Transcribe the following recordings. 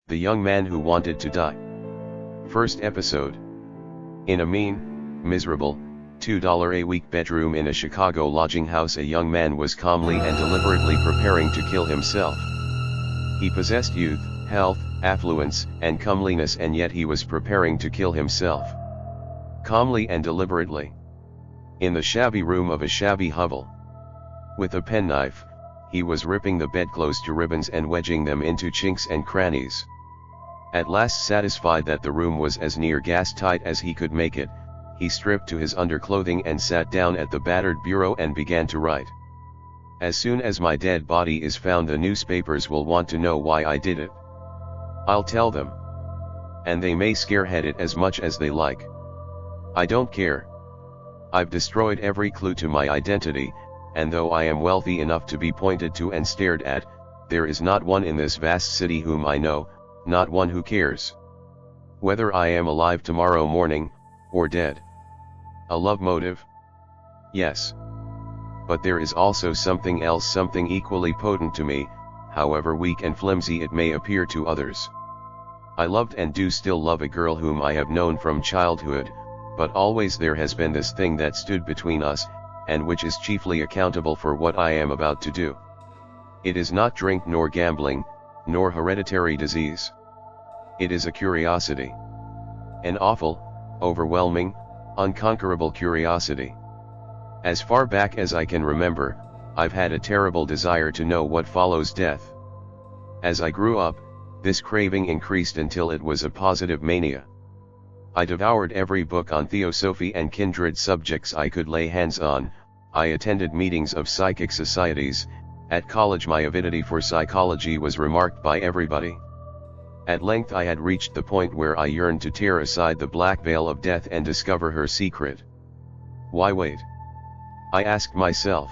The Young Man Who Wanted to Die. First episode. In a mean, miserable, $2 a week bedroom in a Chicago lodging house, a young man was calmly and deliberately preparing to kill himself. He possessed youth, health, affluence, and comeliness, and yet he was preparing to kill himself. Calmly and deliberately. In the shabby room of a shabby hovel. With a penknife, he was ripping the bedclothes to ribbons and wedging them into chinks and crannies. At last, satisfied that the room was as near gas-tight as he could make it, he stripped to his underclothing and sat down at the battered bureau and began to write. As soon as my dead body is found, the newspapers will want to know why I did it. I'll tell them. And they may scarehead it as much as they like. I don't care. I've destroyed every clue to my identity, and though I am wealthy enough to be pointed to and stared at, there is not one in this vast city whom I know, not one who cares. Whether I am alive tomorrow morning, or dead. A love motive? Yes. But there is also something else, something equally potent to me, however weak and flimsy it may appear to others. I loved and do still love a girl whom I have known from childhood, but always there has been this thing that stood between us, and which is chiefly accountable for what I am about to do. It is not drink nor gambling, nor hereditary disease. It is a curiosity. An awful, overwhelming, unconquerable curiosity. As far back as I can remember, I've had a terrible desire to know what follows death. As I grew up, this craving increased until it was a positive mania. I devoured every book on theosophy and kindred subjects I could lay hands on. I attended meetings of psychic societies. At college my avidity for psychology was remarked by everybody. At length I had reached the point where I yearned to tear aside the black veil of death and discover her secret. Why wait? I asked myself.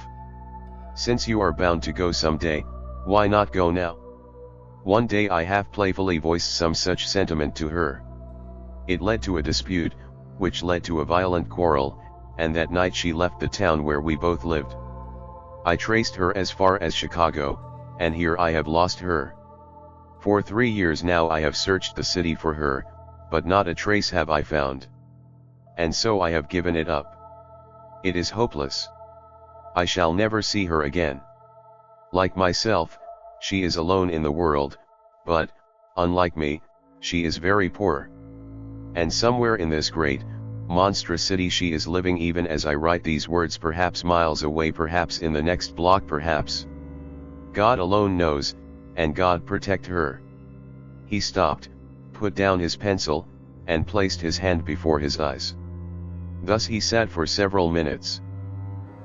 Since you are bound to go someday, why not go now? One day I half playfully voiced some such sentiment to her. It led to a dispute, which led to a violent quarrel, and that night she left the town where we both lived. I traced her as far as Chicago, and here I have lost her. For 3 years now I have searched the city for her, but not a trace have I found. And so I have given it up. It is hopeless. I shall never see her again. Like myself, she is alone in the world, but, unlike me, she is very poor. And somewhere in this great, monstrous city she is living even as I write these words, perhaps miles away, perhaps in the next block, perhaps. God alone knows, and God protect her. He stopped, put down his pencil, and placed his hand before his eyes. Thus he sat for several minutes.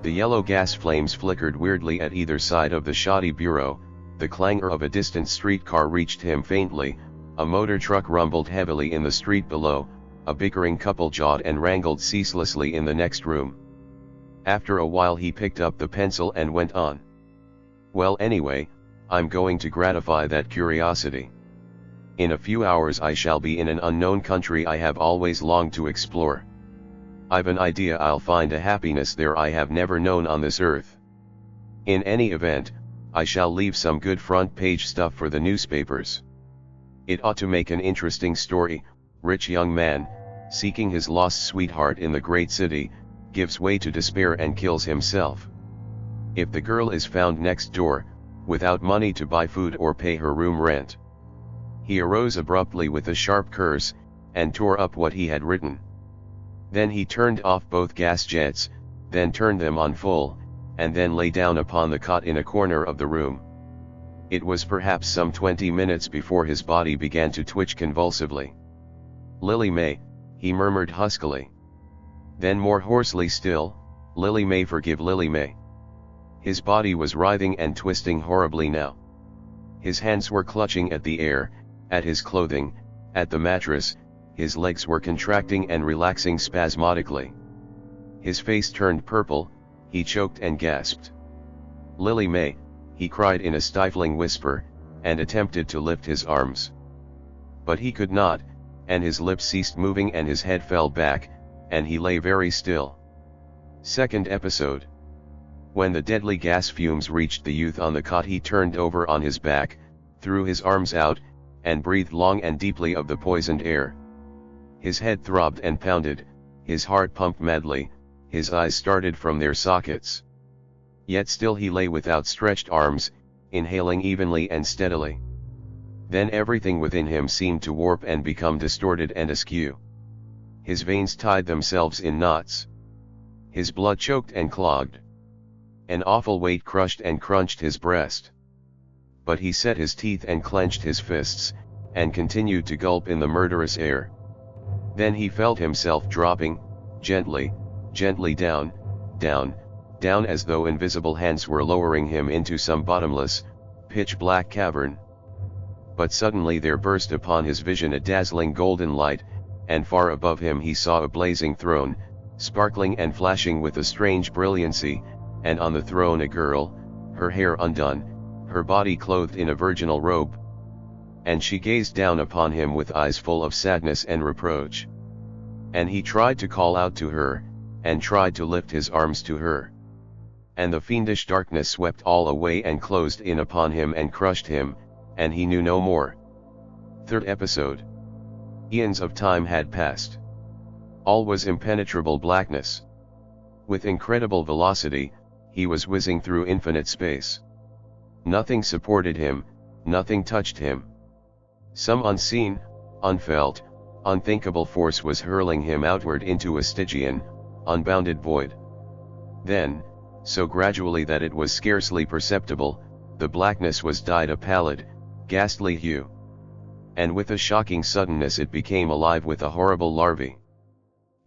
The yellow gas flames flickered weirdly at either side of the shoddy bureau, the clangor of a distant streetcar reached him faintly, a motor truck rumbled heavily in the street below, a bickering couple jawed and wrangled ceaselessly in the next room. After a while he picked up the pencil and went on. Well, anyway, I'm going to gratify that curiosity. In a few hours I shall be in an unknown country I have always longed to explore. I've an idea I'll find a happiness there I have never known on this earth. In any event, I shall leave some good front page stuff for the newspapers. It ought to make an interesting story. Rich young man, seeking his lost sweetheart in the great city, gives way to despair and kills himself. If the girl is found next door, without money to buy food or pay her room rent. He arose abruptly with a sharp curse, and tore up what he had written. Then he turned off both gas jets, then turned them on full, and then lay down upon the cot in a corner of the room. It was perhaps some 20 minutes before his body began to twitch convulsively. Lily May, he murmured huskily. Then more hoarsely still, Lily May, forgive Lily May. His body was writhing and twisting horribly now. His hands were clutching at the air, at his clothing, at the mattress, his legs were contracting and relaxing spasmodically. His face turned purple, he choked and gasped. Lily May, he cried in a stifling whisper, and attempted to lift his arms. But he could not, and his lips ceased moving and his head fell back, and he lay very still. Second episode. When the deadly gas fumes reached the youth on the cot, he turned over on his back, threw his arms out, and breathed long and deeply of the poisoned air. His head throbbed and pounded, his heart pumped madly, his eyes started from their sockets. Yet still he lay with outstretched arms, inhaling evenly and steadily. Then everything within him seemed to warp and become distorted and askew. His veins tied themselves in knots. His blood choked and clogged. An awful weight crushed and crunched his breast. But he set his teeth and clenched his fists, and continued to gulp in the murderous air. Then he felt himself dropping, gently, gently down, down, down, as though invisible hands were lowering him into some bottomless, pitch-black cavern. But suddenly there burst upon his vision a dazzling golden light, and far above him he saw a blazing throne, sparkling and flashing with a strange brilliancy, and on the throne a girl, her hair undone, her body clothed in a virginal robe. And she gazed down upon him with eyes full of sadness and reproach. And he tried to call out to her, and tried to lift his arms to her. And the fiendish darkness swept all away and closed in upon him and crushed him, and he knew no more. Third episode. Eons of time had passed. All was impenetrable blackness. With incredible velocity, he was whizzing through infinite space. Nothing supported him, nothing touched him. Some unseen, unfelt, unthinkable force was hurling him outward into a Stygian, unbounded void. Then, so gradually that it was scarcely perceptible, the blackness was dyed a pallid, ghastly hue. And with a shocking suddenness it became alive with a horrible larvae.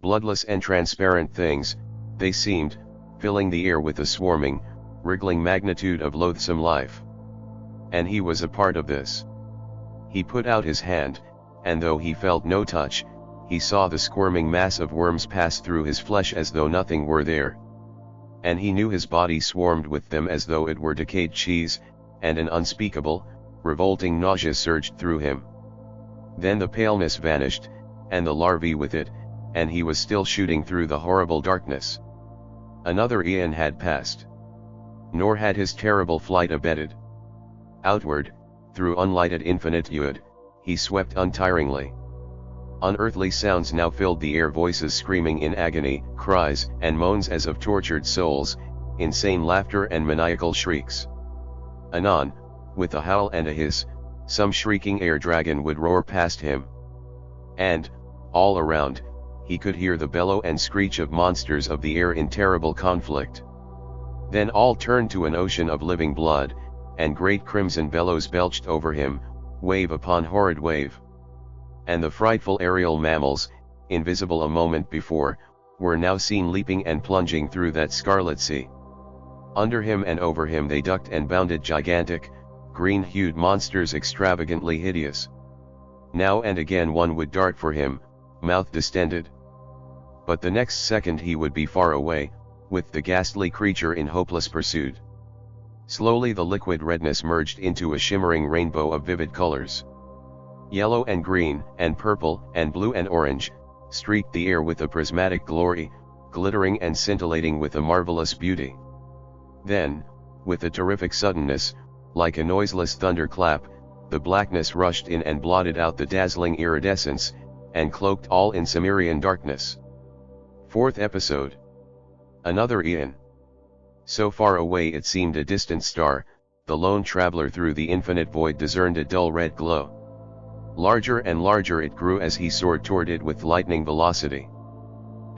Bloodless and transparent things, they seemed, filling the air with a swarming, wriggling magnitude of loathsome life. And he was a part of this. He put out his hand, and though he felt no touch, he saw the squirming mass of worms pass through his flesh as though nothing were there. And he knew his body swarmed with them as though it were decayed cheese, and an unspeakable, revolting nausea surged through him. Then the paleness vanished, and the larvae with it, and he was still shooting through the horrible darkness. Another eon had passed. Nor had his terrible flight abated. Outward, through unlighted infinitude, he swept untiringly. Unearthly sounds now filled the air, voices screaming in agony, cries and moans as of tortured souls, insane laughter and maniacal shrieks. Anon, with a howl and a hiss, some shrieking air dragon would roar past him. And, all around, he could hear the bellow and screech of monsters of the air in terrible conflict. Then all turned to an ocean of living blood, and great crimson bellows belched over him, wave upon horrid wave. And the frightful aerial mammals, invisible a moment before, were now seen leaping and plunging through that scarlet sea. Under him and over him they ducked and bounded, gigantic, green-hued monsters extravagantly hideous. Now and again one would dart for him, mouth distended. But the next second he would be far away, with the ghastly creature in hopeless pursuit. Slowly the liquid redness merged into a shimmering rainbow of vivid colors. Yellow and green and purple and blue and orange, streaked the air with a prismatic glory, glittering and scintillating with a marvelous beauty. Then, with a terrific suddenness, like a noiseless thunderclap, the blackness rushed in and blotted out the dazzling iridescence, and cloaked all in Cimmerian darkness. Fourth episode. Another eon. So far away it seemed a distant star, the lone traveler through the infinite void discerned a dull red glow. Larger and larger it grew as he soared toward it with lightning velocity.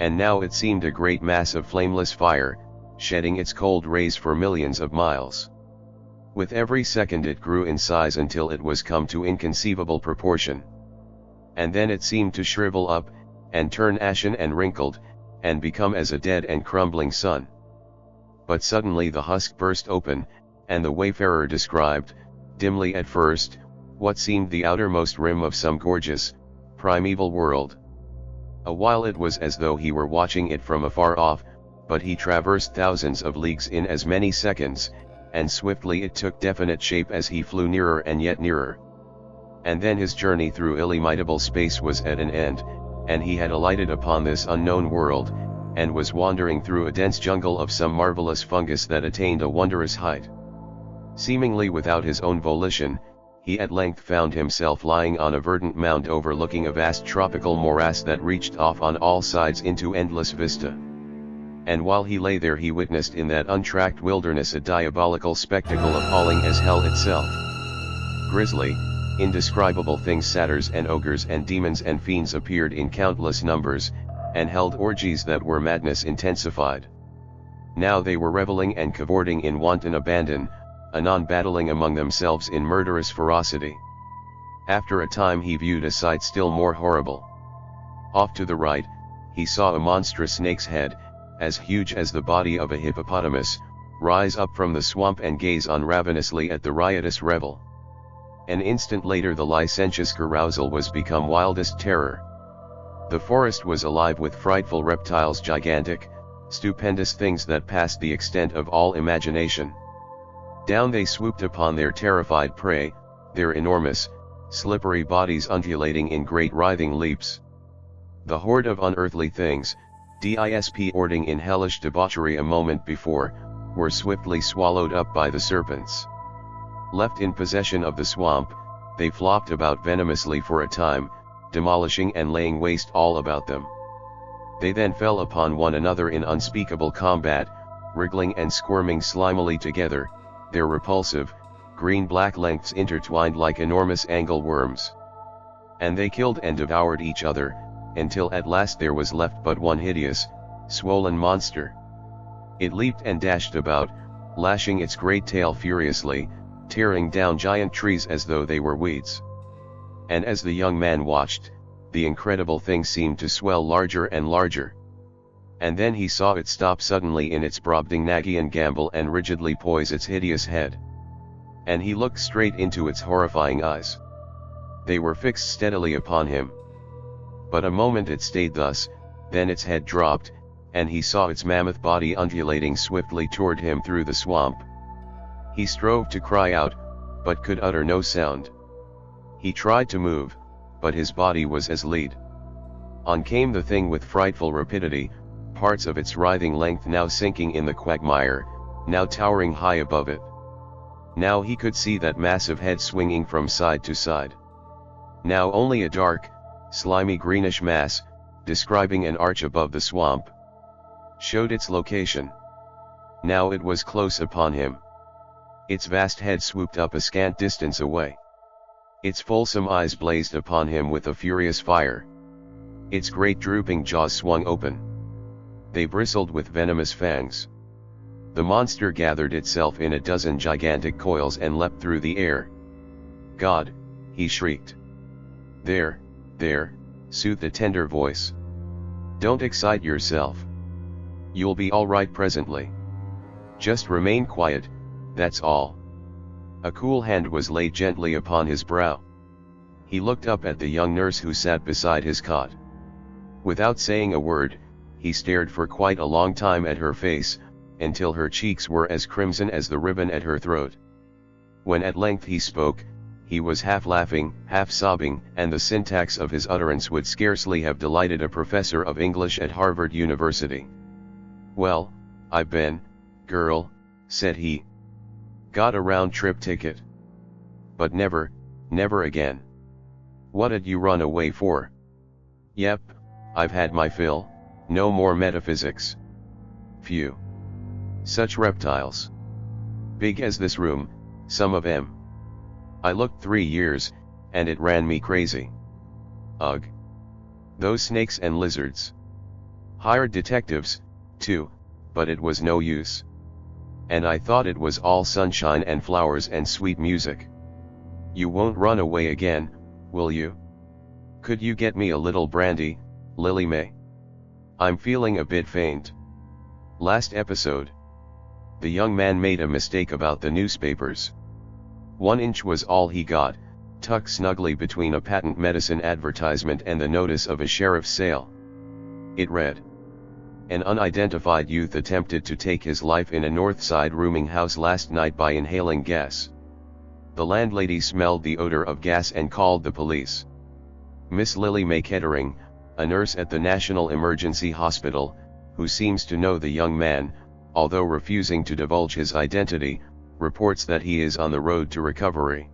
And now it seemed a great mass of flameless fire, shedding its cold rays for millions of miles. With every second it grew in size until it was come to inconceivable proportion. And then it seemed to shrivel up, and turn ashen and wrinkled, and become as a dead and crumbling sun. But suddenly the husk burst open, and the wayfarer described, dimly at first, what seemed the outermost rim of some gorgeous, primeval world. A while it was as though he were watching it from afar off, but he traversed thousands of leagues in as many seconds, and swiftly it took definite shape as he flew nearer and yet nearer. And then his journey through illimitable space was at an end, and he had alighted upon this unknown world, and was wandering through a dense jungle of some marvelous fungus that attained a wondrous height. Seemingly without his own volition, he at length found himself lying on a verdant mound overlooking a vast tropical morass that reached off on all sides into endless vista. And while he lay there he witnessed in that untracked wilderness a diabolical spectacle appalling as hell itself. Grisly, indescribable things, satyrs and ogres and demons and fiends appeared in countless numbers, and held orgies that were madness intensified. Now they were reveling and cavorting in wanton abandon, anon battling among themselves in murderous ferocity. After a time he viewed a sight still more horrible. Off to the right, he saw a monstrous snake's head, as huge as the body of a hippopotamus, rise up from the swamp and gaze on ravenously at the riotous revel. An instant later the licentious carousal was become wildest terror. The forest was alive with frightful reptiles, gigantic, stupendous things that passed the extent of all imagination. Down they swooped upon their terrified prey, their enormous, slippery bodies undulating in great writhing leaps. The horde of unearthly things, disorting in hellish debauchery a moment before, were swiftly swallowed up by the serpents. Left in possession of the swamp, they flopped about venomously for a time, demolishing and laying waste all about them. They then fell upon one another in unspeakable combat, wriggling and squirming slimily together, their repulsive, green-black lengths intertwined like enormous angleworms. And they killed and devoured each other, until at last there was left but one hideous, swollen monster. It leaped and dashed about, lashing its great tail furiously, tearing down giant trees as though they were weeds. And as the young man watched, the incredible thing seemed to swell larger and larger. And then he saw it stop suddenly in its Brobdingnagian gambol and rigidly poise its hideous head. And he looked straight into its horrifying eyes. They were fixed steadily upon him. But a moment it stayed thus, then its head dropped, and he saw its mammoth body undulating swiftly toward him through the swamp. He strove to cry out, but could utter no sound. He tried to move, but his body was as lead. On came the thing with frightful rapidity, parts of its writhing length now sinking in the quagmire, now towering high above it. Now he could see that massive head swinging from side to side. Now only a dark, slimy greenish mass, describing an arch above the swamp, showed its location. Now it was close upon him. Its vast head swooped up a scant distance away. Its fulsome eyes blazed upon him with a furious fire. Its great drooping jaws swung open. They bristled with venomous fangs. The monster gathered itself in a dozen gigantic coils and leapt through the air. "God!" he shrieked. There, soothed a tender voice. "Don't excite yourself. You'll be all right presently. Just remain quiet, that's all." A cool hand was laid gently upon his brow. He looked up at the young nurse who sat beside his cot. Without saying a word, he stared for quite a long time at her face, until her cheeks were as crimson as the ribbon at her throat. When at length he spoke, he was half laughing, half sobbing, and the syntax of his utterance would scarcely have delighted a professor of English at Harvard University. "Well, I've been, girl," said he. "Got a round-trip ticket. But never again. What'd you run away for?" "Yep, I've had my fill, no more metaphysics. Phew. Such reptiles. Big as this room, some of 'em. I looked 3 years, and it ran me crazy. Ugh. Those snakes and lizards. Hired detectives, too, but it was no use. And I thought it was all sunshine and flowers and sweet music. You won't run away again, will you? Could you get me a little brandy, Lily May? I'm feeling a bit faint." Last episode. The young man made a mistake about the newspapers. 1 inch was all he got, tucked snugly between a patent medicine advertisement and the notice of a sheriff's sale. It read: "An unidentified youth attempted to take his life in a North Side rooming house last night by inhaling gas. The landlady smelled the odor of gas and called the police. Miss Lily May Kettering, a nurse at the National Emergency Hospital, who seems to know the young man, although refusing to divulge his identity, reports that he is on the road to recovery.